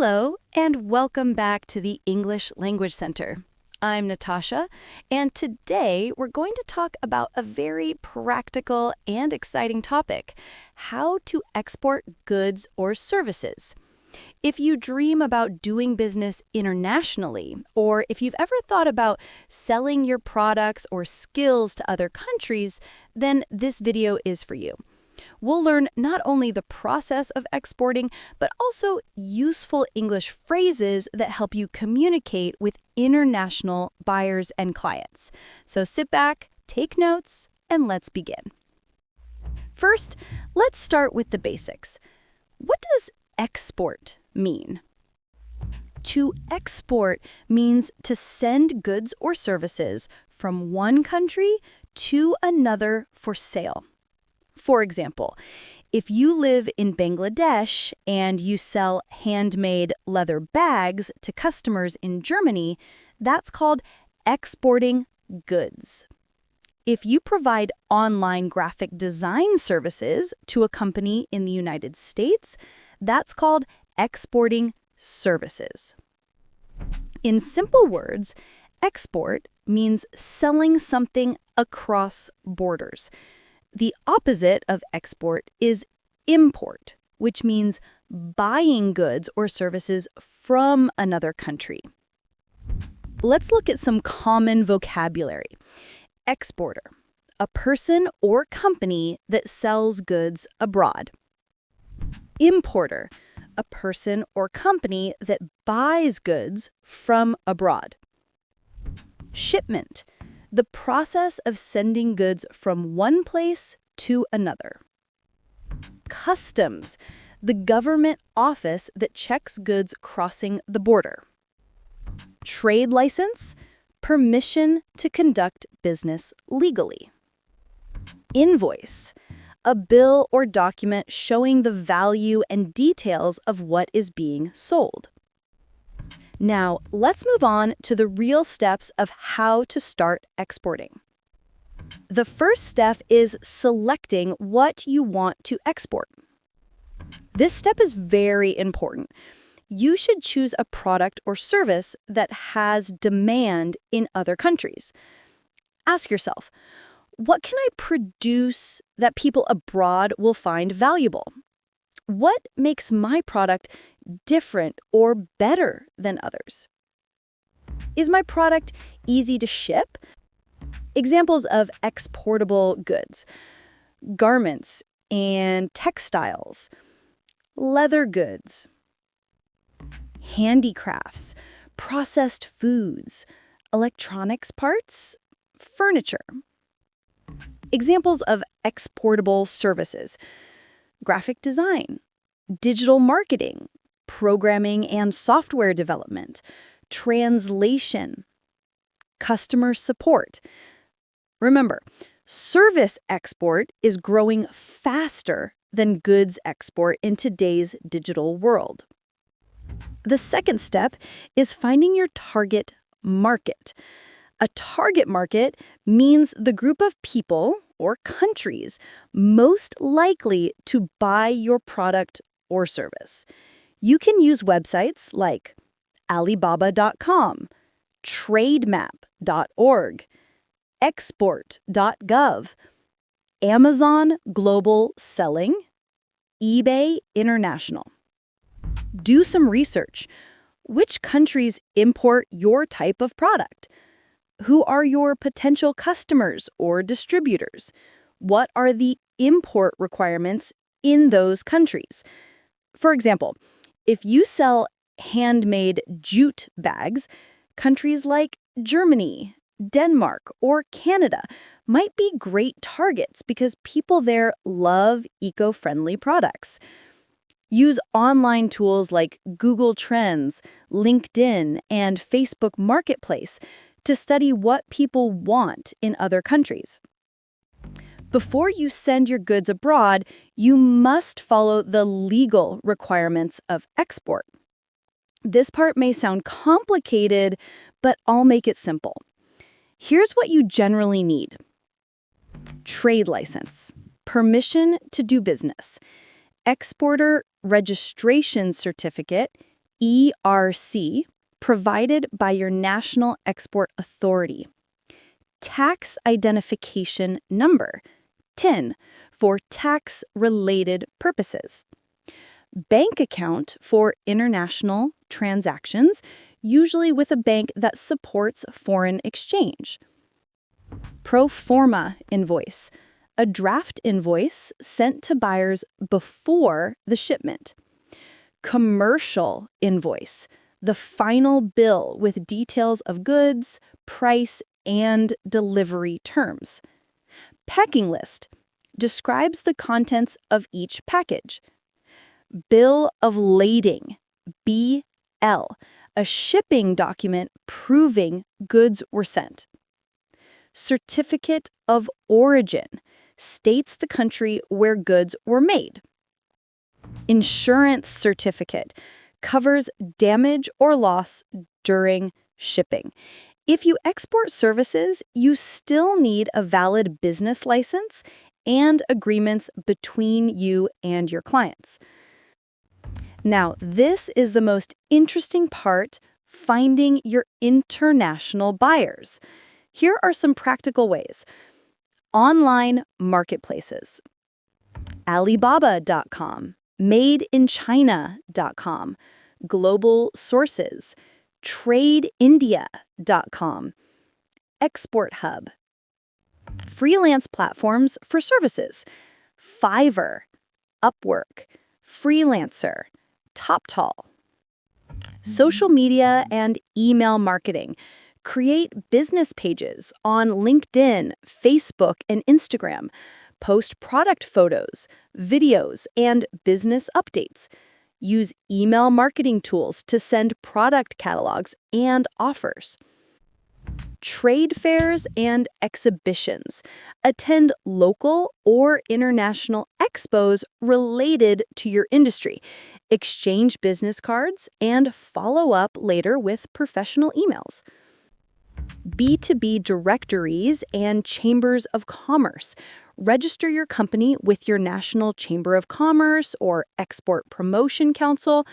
Hello, and welcome back to the English Language Center. I'm Natasha, and today we're going to talk about a very practical and exciting topic: how to export goods or services. If you dream about doing business internationally, or if you've ever thought about selling your products or skills to other countries, then this video is for you. We'll learn not only the process of exporting, but also useful English phrases that help you communicate with international buyers and clients. So sit back, take notes, and let's begin. First, let's start with the basics. What does export mean? To export means to send goods or services from one country to another for sale. For example, if you live in Bangladesh and you sell handmade leather bags to customers in Germany, that's called exporting goods. If you provide online graphic design services to a company in the United States, that's called exporting services. In simple words, export means selling something across borders. The opposite of export is import, which means buying goods or services from another country. Let's look at some common vocabulary. Exporter, a person or company that sells goods abroad. Importer, a person or company that buys goods from abroad. Shipment, the process of sending goods from one place to another. Customs, the government office that checks goods crossing the border. Trade license, permission to conduct business legally. Invoice, a bill or document showing the value and details of what is being sold. Now, let's move on to the real steps of how to start exporting. The first step is selecting what you want to export. This step is very important. You should choose a product or service that has demand in other countries. Ask yourself, what can I produce that people abroad will find valuable? What makes my product different or better than others? Is my product easy to ship? Examples of exportable goods: garments and textiles, leather goods, handicrafts, processed foods, electronics parts, furniture. Examples of exportable services: graphic design, digital marketing, programming and software development, translation, customer support. Remember, service export is growing faster than goods export in today's digital world. The second step is finding your target market. A target market means the group of people or countries most likely to buy your product or service. You can use websites like Alibaba.com, trademap.org, export.gov, Amazon Global Selling, eBay International. Do some research. Which countries import your type of product? Who are your potential customers or distributors? What are the import requirements in those countries? For example, if you sell handmade jute bags, countries like Germany, Denmark, or Canada might be great targets because people there love eco-friendly products. Use online tools like Google Trends, LinkedIn, and Facebook Marketplace to study what people want in other countries. Before you send your goods abroad, you must follow the legal requirements of export. This part may sound complicated, but I'll make it simple. Here's what you generally need: trade license, permission to do business, exporter registration certificate, ERC, provided by your National Export Authority. Tax Identification Number, TIN, for tax-related purposes. Bank account for international transactions, usually with a bank that supports foreign exchange. Pro forma invoice, a draft invoice sent to buyers before the shipment. Commercial invoice, the final bill with details of goods, price, and delivery terms. Packing list describes the contents of each package. Bill of lading, BL, a shipping document proving goods were sent. Certificate of origin states the country where goods were made. Insurance certificate covers damage or loss during shipping. If you export services, you still need a valid business license and agreements between you and your clients. Now, this is the most interesting part, finding your international buyers. Here are some practical ways. Online marketplaces. Alibaba.com, madeinchina.com, global sources, tradeindia.com, export hub. Freelance platforms for services. Fiverr, Upwork, Freelancer, TopTal. Social media and email marketing. Create business pages on LinkedIn, Facebook, and Instagram. Post product photos, videos, and business updates. Use email marketing tools to send product catalogs and offers. Trade fairs and exhibitions. Attend local or international expos related to your industry. Exchange business cards and follow up later with professional emails. B2B directories and chambers of commerce. Register your company with your National Chamber of Commerce or Export Promotion Council.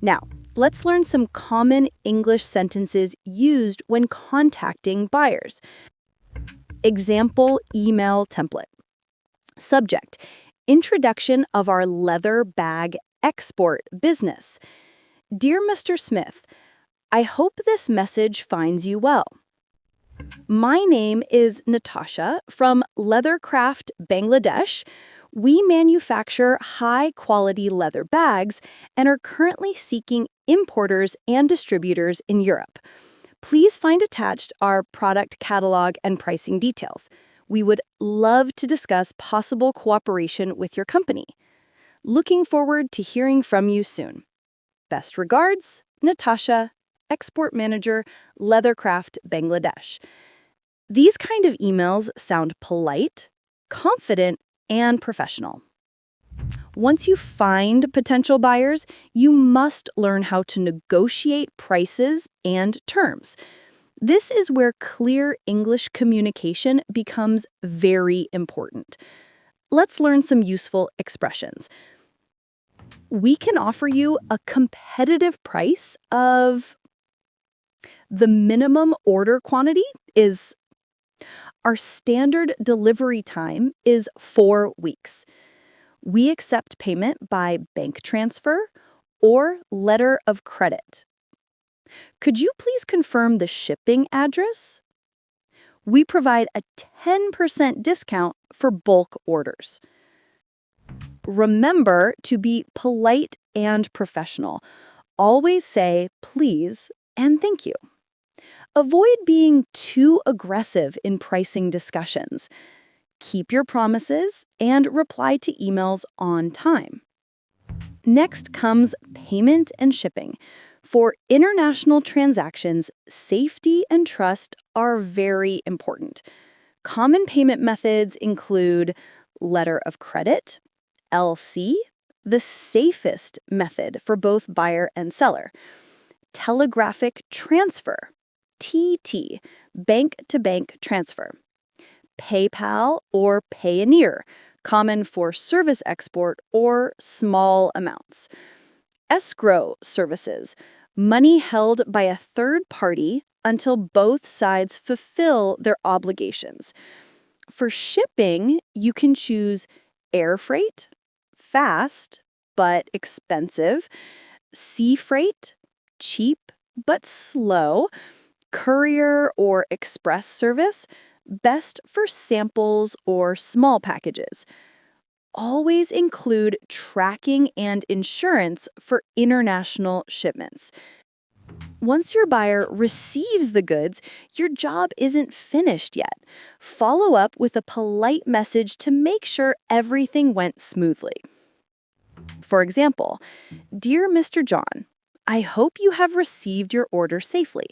Now, let's learn some common English sentences used when contacting buyers. Example email template. Subject: introduction of our leather bag export business. Dear Mr. Smith, I hope this message finds you well. My name is Natasha from Leathercraft, Bangladesh. We manufacture high-quality leather bags and are currently seeking importers and distributors in Europe. Please find attached our product catalog and pricing details. We would love to discuss possible cooperation with your company. Looking forward to hearing from you soon. Best regards, Natasha, Export Manager, Leathercraft, Bangladesh. These kind of emails sound polite, confident, and professional. Once you find potential buyers, you must learn how to negotiate prices and terms. This is where clear English communication becomes very important. Let's learn some useful expressions. We can offer you a competitive price of... The minimum order quantity is... Our standard delivery time is 4 weeks. We accept payment by bank transfer or letter of credit. Could you please confirm the shipping address? We provide a 10% discount for bulk orders. Remember to be polite and professional. Always say please and thank you. Avoid being too aggressive in pricing discussions. Keep your promises and reply to emails on time. Next comes payment and shipping. For international transactions, safety and trust are very important. Common payment methods include letter of credit, LC, the safest method for both buyer and seller, telegraphic transfer, TT, bank-to-bank transfer, PayPal or Payoneer, common for service export or small amounts, Escrow services, money held by a third party until both sides fulfill their obligations. For shipping, you can choose air freight, fast but expensive, sea freight, cheap but slow, courier or express service, best for samples or small packages. Always include tracking and insurance for international shipments. Once your buyer receives the goods, your job isn't finished yet. Follow up with a polite message to make sure everything went smoothly. For example, "Dear Mr. John, I hope you have received your order safely.